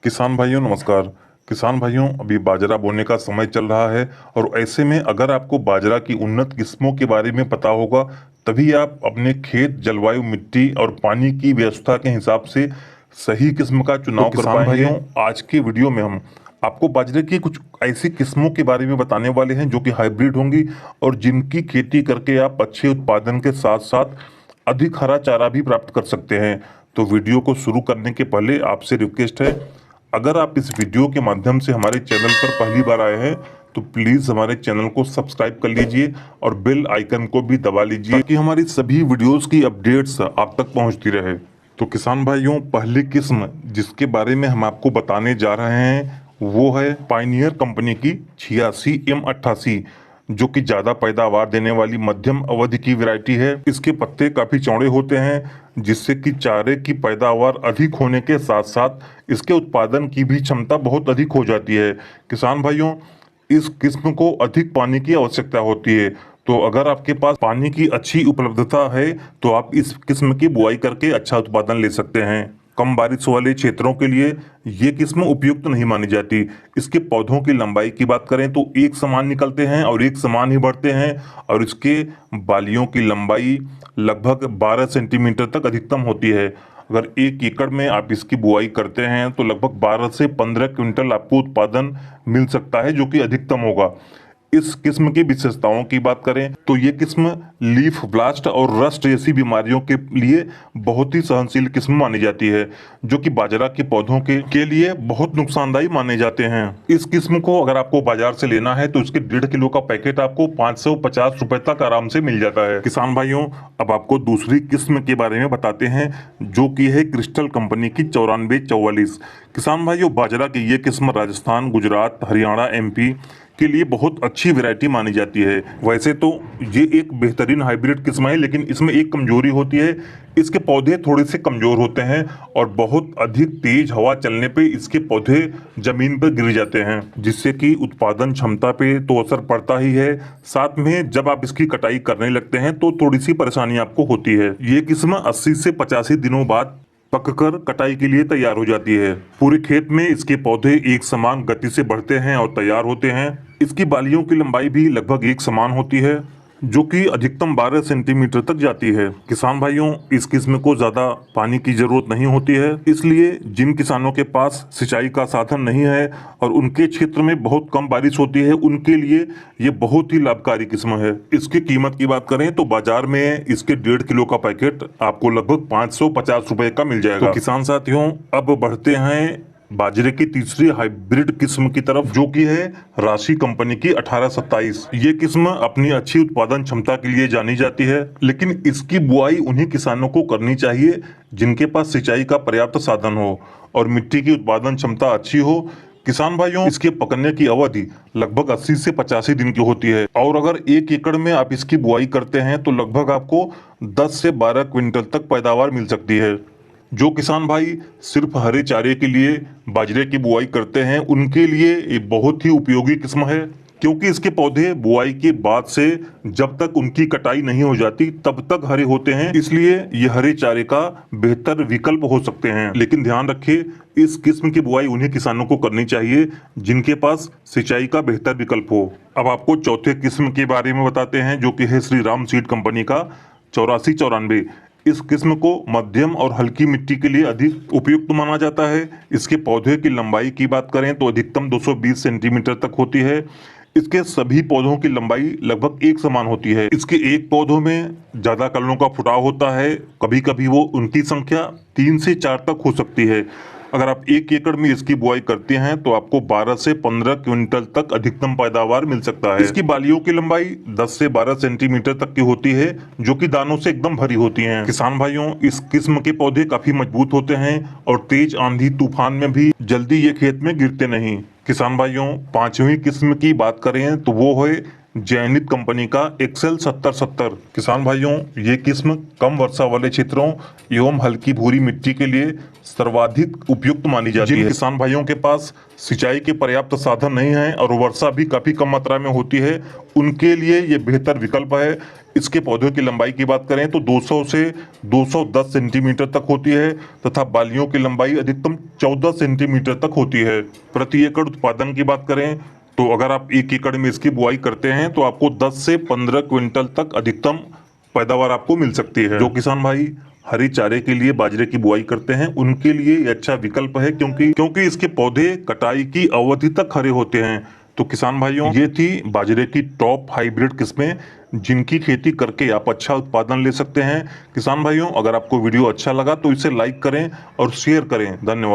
किसान भाइयों नमस्कार। किसान भाइयों, अभी बाजरा बोने का समय चल रहा है और ऐसे में अगर आपको बाजरा की उन्नत किस्मों के बारे में पता होगा तभी आप अपने खेत, जलवायु, मिट्टी और पानी की व्यवस्था के हिसाब से सही किस्म का चुनाव कर पाएंगे। भाइयों, आज की वीडियो में हम आपको बाजरे की कुछ ऐसी किस्मों के बारे में बताने वाले हैं जो कि हाइब्रिड होंगी और जिनकी खेती करके आप अच्छे उत्पादन के साथ साथ अधिक हरा चारा भी प्राप्त कर सकते हैं। तो वीडियो को शुरू करने के पहले आपसे रिक्वेस्ट है, अगर आप इस वीडियो के माध्यम से हमारे चैनल पर पहली बार आए हैं तो प्लीज़ हमारे चैनल को सब्सक्राइब कर लीजिए और बेल आइकन को भी दबा लीजिए ताकि हमारी सभी वीडियोस की अपडेट्स आप तक पहुंचती रहे। तो किसान भाइयों, पहली किस्म जिसके बारे में हम आपको बताने जा रहे हैं वो है पायनियर कंपनी की 86M88, जो कि ज़्यादा पैदावार देने वाली मध्यम अवधि की वैरायटी है। इसके पत्ते काफ़ी चौड़े होते हैं जिससे कि चारे की पैदावार अधिक होने के साथ साथ इसके उत्पादन की भी क्षमता बहुत अधिक हो जाती है। किसान भाइयों, इस किस्म को अधिक पानी की आवश्यकता होती है, तो अगर आपके पास पानी की अच्छी उपलब्धता है तो आप इस किस्म की बुआई करके अच्छा उत्पादन ले सकते हैं। कम बारिश वाले क्षेत्रों के लिए ये किस्म उपयुक्त नहीं मानी जाती। इसके पौधों की लंबाई की बात करें तो एक समान निकलते हैं और एक समान ही बढ़ते हैं और इसके बालियों की लंबाई लगभग 12 सेंटीमीटर तक अधिकतम होती है। अगर 1 एकड़ में आप इसकी बुआई करते हैं तो लगभग 12 से 15 क्विंटल आपको उत्पादन मिल सकता है, जो कि अधिकतम होगा। इस किस्म की विशेषताओं की बात करें तो ये किस्म लीफ ब्लास्ट और रस्ट जैसी बीमारियों के लिए बहुत ही सहनशील किस्म मानी जाती है, जो कि बाजरा के पौधों के लिए बहुत नुकसानदायी माने जाते हैं। इस किस्म को अगर आपको बाजार से लेना है तो इसके 1.5 किलो का पैकेट आपको 550 रुपए तक आराम से मिल जाता है। किसान भाइयों, अब आपको दूसरी किस्म के बारे में बताते हैं जो कि है क्रिस्टल कंपनी की 9444। किसान भाइयों, बाजरा की ये किस्म राजस्थान, गुजरात, हरियाणा, MP के लिए बहुत अच्छी वैरायटी मानी जाती है। वैसे तो ये एक बेहतरीन हाइब्रिड किस्म है, लेकिन इसमें एक कमजोरी होती है, इसके पौधे थोड़े से कमजोर होते हैं और बहुत अधिक तेज हवा चलने पे इसके पौधे जमीन पर गिर जाते हैं, जिससे कि उत्पादन क्षमता पे तो असर पड़ता ही है। साथ में जब आप इसकी कटाई करने लगते हैं तो थोड़ी सी परेशानी आपको होती है। ये किस्म 80 से 85 दिनों बाद पककर कटाई के लिए तैयार हो जाती है। पूरे खेत में इसके पौधे एक समान गति से बढ़ते हैं और तैयार होते हैं। इसकी बालियों की लंबाई भी लगभग एक समान होती है, जो कि अधिकतम 12 सेंटीमीटर तक जाती है। किसान भाइयों, इस किस्म को ज़्यादा पानी की ज़रूरत नहीं होती है, इसलिए जिन किसानों के पास सिंचाई का साधन नहीं है और उनके क्षेत्र में बहुत कम बारिश होती है, उनके लिए ये बहुत ही लाभकारी किस्म है। इसकी कीमत की बात करें तो बाजार में इसके 1.5 किलो का पैकेट आपको लगभग 550 रुपए का मिल जाएगा। तो किसान साथियों, अब बढ़ते हैं बाजरे की तीसरी हाइब्रिड किस्म की तरफ, जो कि है राशि कंपनी की 1827। ये किस्म अपनी अच्छी उत्पादन क्षमता के लिए जानी जाती है, लेकिन इसकी बुआई उन्हीं किसानों को करनी चाहिए जिनके पास सिंचाई का पर्याप्त साधन हो और मिट्टी की उत्पादन क्षमता अच्छी हो। किसान भाइयों, इसके पकने की अवधि लगभग 80 से 85 दिन की होती है और अगर 1 एकड़ में आप इसकी बुआई करते हैं तो लगभग आपको 10 से 12 क्विंटल तक पैदावार मिल सकती है। जो किसान भाई सिर्फ हरे चारे के लिए बाजरे की बुआई करते हैं, उनके लिए ये बहुत ही उपयोगी किस्म है, क्योंकि इसके पौधे बुआई के बाद से जब तक उनकी कटाई नहीं हो जाती तब तक हरे होते हैं, इसलिए ये हरे चारे का बेहतर विकल्प हो सकते हैं। लेकिन ध्यान रखिए, इस किस्म की बुआई उन्हीं किसानों को करनी चाहिए जिनके पास सिंचाई का बेहतर विकल्प हो। अब आपको चौथे किस्म के बारे में बताते हैं, जो कि है श्री राम सीड कंपनी का 8494। इस किस्म को मध्यम और हल्की मिट्टी के लिए अधिक उपयुक्त माना जाता है। इसके पौधे की लंबाई की बात करें तो अधिकतम 220 सेंटीमीटर तक होती है। इसके सभी पौधों की लंबाई लगभग एक समान होती है। इसके एक पौधों में ज्यादा कलरों का फुटाव होता है, कभी कभी वो उनकी संख्या 3 से 4 तक हो सकती है। अगर आप 1 एकड़ में इसकी बुआई करते हैं तो आपको 12 से 15 क्विंटल तक अधिकतम पैदावार मिल सकता है। इसकी बालियों की लंबाई 10 से 12 सेंटीमीटर तक की होती है, जो कि दानों से एकदम भरी होती हैं। किसान भाइयों, इस किस्म के पौधे काफी मजबूत होते हैं और तेज आंधी तूफान में भी जल्दी ये खेत में गिरते नहीं। किसान भाइयों, पांचवी किस्म की बात करें तो वो है जैनित कंपनी का एक्सेल 7070। किसान भाइयों, ये किस्म कम वर्षा वाले क्षेत्रों एवं हल्की भूरी मिट्टी के लिए सर्वाधिक उपयुक्त मानी जाती है। जिन किसान भाइयों के पास सिंचाई के पर्याप्त साधन नहीं है और वर्षा भी काफी कम मात्रा में होती है, उनके लिए ये बेहतर विकल्प है। इसके पौधों की लंबाई की बात करें तो 200 से 210 सेंटीमीटर तक होती है तथा बालियों की लंबाई अधिकतम 14 सेंटीमीटर तक होती है। प्रति एकड़ उत्पादन की बात करें तो अगर आप 1 एकड़ में इसकी बुआई करते हैं तो आपको 10 से 15 क्विंटल तक अधिकतम पैदावार आपको मिल सकती है। जो किसान भाई हरी चारे के लिए बाजरे की बुआई करते हैं उनके लिए ये अच्छा विकल्प है, क्योंकि इसके पौधे कटाई की अवधि तक हरे होते हैं। तो किसान भाइयों, ये थी बाजरे की टॉप हाइब्रिड किस्में जिनकी खेती करके आप अच्छा उत्पादन ले सकते हैं। किसान भाइयों, अगर आपको वीडियो अच्छा लगा तो इसे लाइक करें और शेयर करें। धन्यवाद।